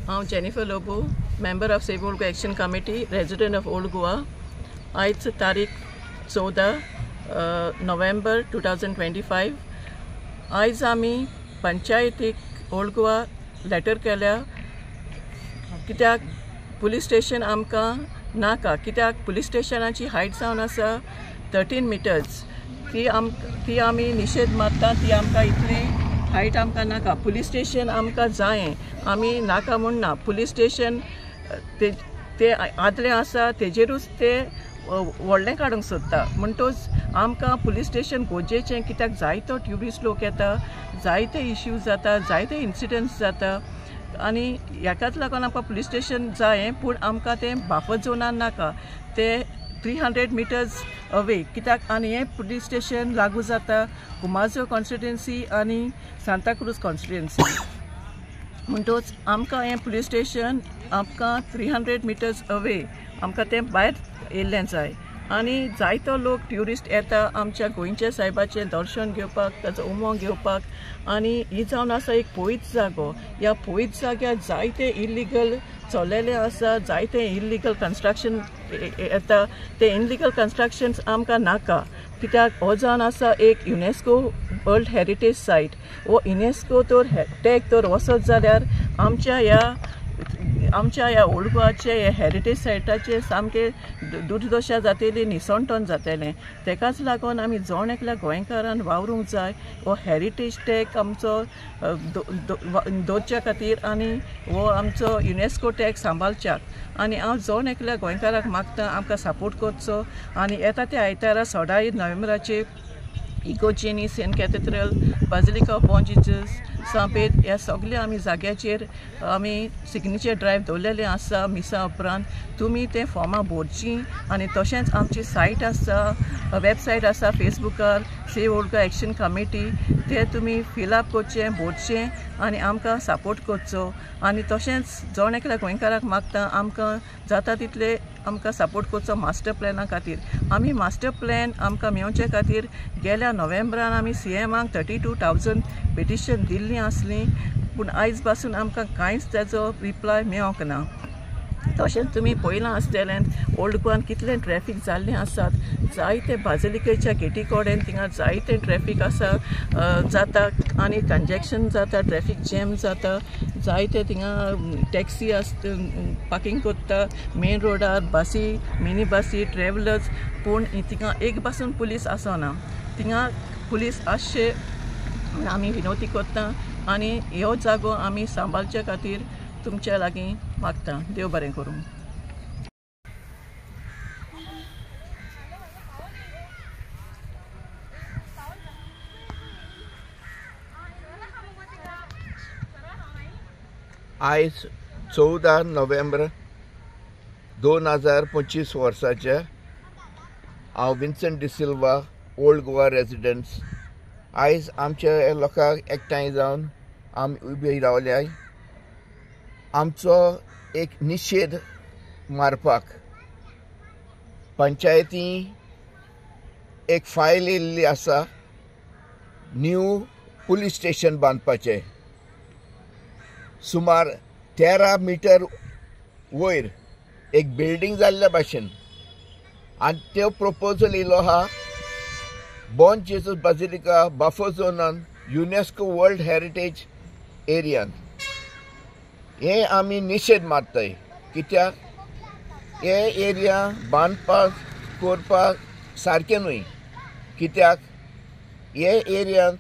हांव Jennifer Lobo, member of save Old Goa action committee, resident of old Goa. आयज तारीख 14 November 2025. आयज आमी पंचायतीक ओल्ड गोवा लेटर केल्या कित्याक पुलीस स्टेशन आमकां नाका. कित्याक पुलीस स्टेशनाची हायट जावन आसा 13 मिटर्स. ती आमी निशेध मारता. ती आमकां इतली हायट आमकां नाका. पुलीस स्टेशन आमकां जाय, आमी नाका म्हणना. पुलीस स्टेशन ते आदलें आसा तेजेरूच ते व्हडलें काडूंक सोदता. म्हणटूच आमकां पुलीस स्टेशन गोजेचें. कित्याक जायतो ट्युरिस्ट लोक येता, जायते इश्यूज जाता, जायते इन्सिडंट्स जाता आनी हेकाच लागून आमकां पुलीस स्टेशन जाय. पूण आमकां तें बाफर झोनान नाका. ते 300 मिटर्स अवे. कित्याक आनी हें पुलीस स्टेशन लागू जाता कुमारजुवें कॉन्स्टिट्युएन्सी आनी सांताक्रूज कॉन्स्टिट्युएन्सी. म्हणटूच आमकां हें पुलीस स्टेशन आमकां 300 मिटर्स अवे आमकां तें भायर येयल्लें जाय. आनी जायतो लोक ट्युरिस्ट येता आमच्या गोंयच्या सायबाचें दर्शन घेवपाक, ताचो उमो घेवपाक. आनी ही जावन आसा एक पवित्र जागो. ह्या पवित्र जाग्यार जायते इल्लीगल चललेले आसा, जायते इल्लीगल कन्स्ट्रक्शन येता. ते इल्लीगल कन्स्ट्रक्शन्स आमकां नाका. कित्याक हो जावन आसा एक युनेस्को वर्ल्ड हेरिटेज सायट. हो युनेस्को तर टॅग तर वसत जाल्यार आमच्या ह्या ओल्ड गोवाचे हे हेरिटेज सायटाचे सामके दुर्दशा जातली, निसंटन जातलें. तेकाच लागून आमी जोण एकल्या गोंयकारान वावरूंक जाय. हो हेरिटेज टॅग आमचो दवरच्या खातीर आनी हो आमचो युनेस्को टॅग सांबाळच्याक. आनी हांव जोण एकल्या गोंयकाराक मागता आमकां सपोर्ट करचो. आनी येता त्या आयतारा 16 नोव्हेंबराचेर इगोजेनी, Saint Cathedral, Basilica of Bom Jesus, सांपेत ह्या सगळ्या आमी जाग्याचेर आमी सिग्नेचर ड्रायव्ह दवरलेलें आसा. मिसा उपरांत तुमी तें फॉर्मां भरचीं. आनी तशेंच आमची सायट आसा, वेबसायट आसा फेसबुकार save Old Goa action committee. तें तुमी फिलअप करचें, भरचें आनी आमकां सपोर्ट करचो. आनी तशेंच जोण एकल्या गोंयकाराक मागता आमकां जाता तितले आमकां सपोर्ट करचो मास्टर प्लॅना खातीर. आमी मास्टर प्लॅन आमकां मेळोवचे खातीर गेल्या नोव्हेंबरान आमी CMाक 32,000 पिटिशन दिल्लीं आसलीं. पूण आयज पासून आमकां कांयच ताचो रिप्लाय मेळोंक ना. तशेंच तुमी पळयलां आसतलें ओल्ड गोवान कितलें ट्रॅफीक जाल्लें आसात. जायते बाजिलिकेच्या गेटी कडेन थिंगा जायतें ट्रॅफीक जाता आनी कंजेक्शन जाता, ट्रॅफीक जॅम जाता. जायते थिंगा टॅक्सी पार्किंग करता मेन रोडार, बसी, मिनी बसी, ट्रॅव्हलर्स. पूण थिंगा एक पासून पुलीस आसना. थिंगा पुलीस आसचे आमी विनवती करता. आनी ह्यो जागो आमी सांबाळचे खातीर तुमच्या लागीं मागता. देव बरें करूं. आयज 14 नोव्हेंबर 2025 वर्साचे हांव विन्संट डिसिल्वा, ओल्ड गोवा रेजिडेंट्स. आयज आमच्या लोकांक एकठांय जावन आमी उबे रावल्याय. आमचो एक निशेध मारपाक पंचायती एक फायल येयल्ली आसा न्यू पुलीस स्टेशन बांदपाचें. सुमार 13 मिटर वयर एक बिल्डींग जाल्ल्या भाशेन. आनी त्यो प्रपोजल येयलो आहा बॉर्न जीसस बाजिलिका बफर झोनान, युनेस्को वर्ल्ड हेरिटेज एरियान. हे आमी निशेध मारताय. कित्याक हे एरिया बांदपाक करपाक सारकें न्हय. कित्याक हे एरियांत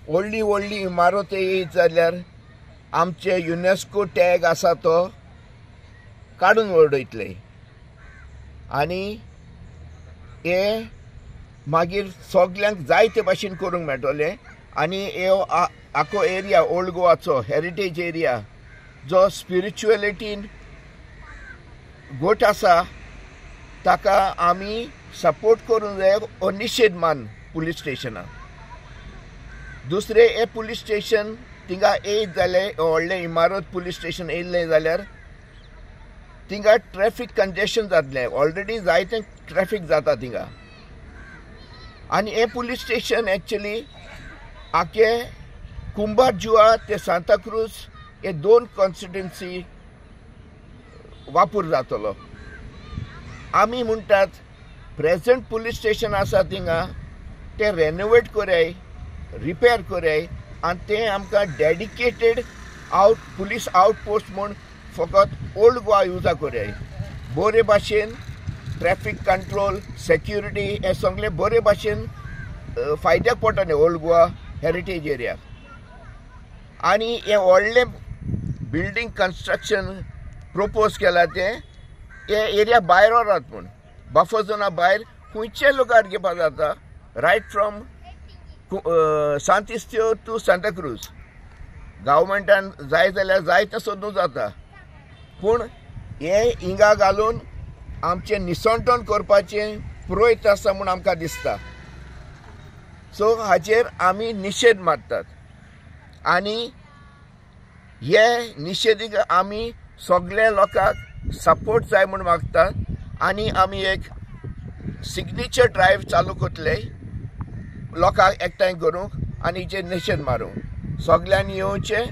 व्हडली इमारती येयत जाल्यार आमचे युनेस्को टॅग आसा तो काडून उडयतले. आनी हे मागीर सगल्यांक जायते भाशेन करूंक मेळटलें. आनी ह्यो आखो एरिया ओल्ड गोवाचो हेरिटेज एरिया जो स्पिरिच्युएलिटीन गोट आसा ताका आमी सपोर्ट करूंक जाय. हो निशेध मान पुलीस स्टेशनाक. दुसरें हे पुलीस स्टेशन थिंगा येयत जालें, व्हडलें इमारत पुलीस स्टेशन येयल्लें जाल्यार थिंगा ट्रॅफीक कंजेशन जातलें. ऑलरेडी जायतें ट्रॅफीक जाता थिंगा. आनी हे पुलीस स्टेशन एक्चुली आखे कुंभार जुआ ते सांताक्रूज हे 2 कॉन्स्टिट्युएन्सी वापर जातलो. आमी म्हणटात प्रेझेंट पुलीस स्टेशन आसा थिंगा ते रेनोवेट कोराय, रिपेर कोराय आनी ते आमकां डेडिकेटेड पुलीस आउटपोस्ट म्हूण फकत ओल्ड गोवा यूजा कोराय. बरे भाशेन ट्रॅफिक कंट्रोल, सेक्युरिटी हे सगळे बरे भाशेन फायद्याक पडटलें ओल्ड गोवा हेरिटेज एरियाक. आनी हे व्हडलें बिल्डींग कन्स्ट्रक्शन प्रोपोज केला ते हे एरिया भायर व्हरात म्हूण. बफर झोना भायर खंयचे लोकार घेवपाक जाता, रायट फ्रॉम सांत इस्तियो टू सांताक्रूज. गव्हर्मेंटान जाय जाल्यार जायते सोदूं जाता, पूण हे हिंगा घालून आमचें निसंटोन करपाचें प्रयत्न आसा म्हूण आमकां दिसता. सो हाचेर आमी निशेध मारतात आनी हे निशेधीक आमी सगळे लोकांक सपोर्ट जाय म्हूण मागतात आनी आमी एक सिग्नेचर ड्रायव्ह चालू करतले लोकांक एकठांय करूंक आनी हेचेर निशेध मारूंक. सगळ्यांनी येवचें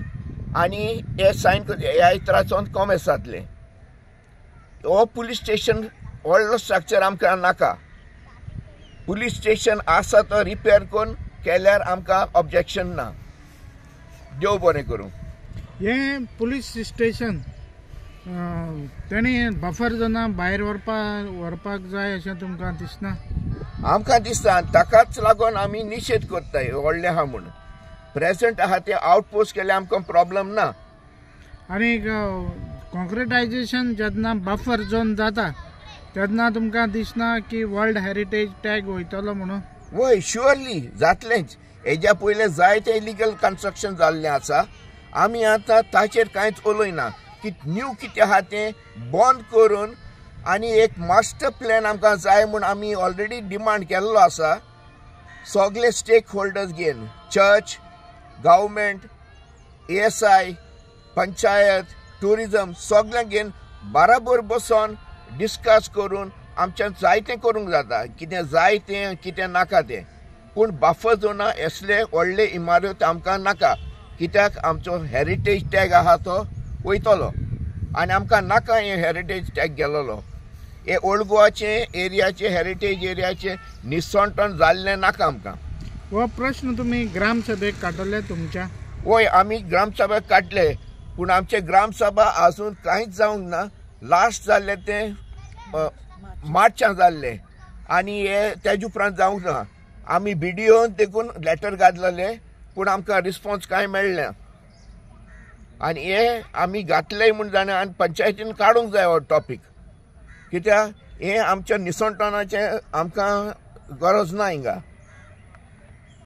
आनी हे सायन ह्या इतराचोन कॉमेस जातलें. हो पुलीस स्टेशन व्हडलो स्ट्रक्चर आमकां नाका. पुलीस स्टेशन आसा तो रिपेर करून केल्यार आमकां ऑब्जेक्शन ना. देव बरें करूं. हे पुलीस स्टेशन तेणी बफर झोना भायर व्हरपाक जाय अशें तुमकां दिसना? आमकां दिसता ताकाच लागून आमी निशेध करताय व्हडलें आहा म्हूण. प्रेझेंट आहा ते आउटपोस्ट केल्यार आमकां प्रॉब्लेम ना. आनी कॉन्क्रिटायजेशन जेन्ना बफर झोन जाता तेन्ना तुमकां दिसना की वर्ल्ड हेरिटेज टॅग वयतलो म्हणून? वय शुअरली जातलेंच. हेज्या पयलें जायते इलिगल कन्स्ट्रक्शन जाल्लें आसा. आमी आतां ताचेर कांयच उलयना की न्यू कितें आहा तें बंद करून आनी एक मास्टर प्लॅन आमकां जाय म्हूण आमी ऑलरेडी डिमांड केल्लो आसा. सगळे स्टेक होल्डर्स घेवन church, government, ASI, panchayat, tourism सगळ्यांक घेवन बराबर बसून डिस्कस करून आमच्यान जायतें करूंक जाता. कितें जाय तें कितें नाका तें. पूण बफर झोना असले व्हडले इमारत आमकां नाका, कित्याक आमचो हेरिटेज टॅग आहा तो वयतलो आनी आमकां नाका हे हेरिटेज टॅग गेलोलो. हे ओल्ड गोवाचे एरियाचे हेरिटेज एरियाचे निसंटोन जाल्लें नाका आमकां. हो प्रश्न तुमी ग्रामसभेक काडले तुमच्या? वय आमी ग्रामसभेक काडले, पूण आमचे ग्रामसभा आजून कांयच जावंक ना. लास्ट जाल्लें तें मार्चांत जाल्लें आनी हे तेजे उपरांत जावंक ना. आमी BDOन देखून लेटर घातलेलें पूण आमकां रिस्पॉन्स कांय मेळ्ळें. आनी हे आमी घातलेय म्हूण जाणा आनी पंचायतीन काडूंक जाय हो टॉपीक, कित्याक हे आमच्या निसंटोनाचें आमकां गरज ना हिंगा.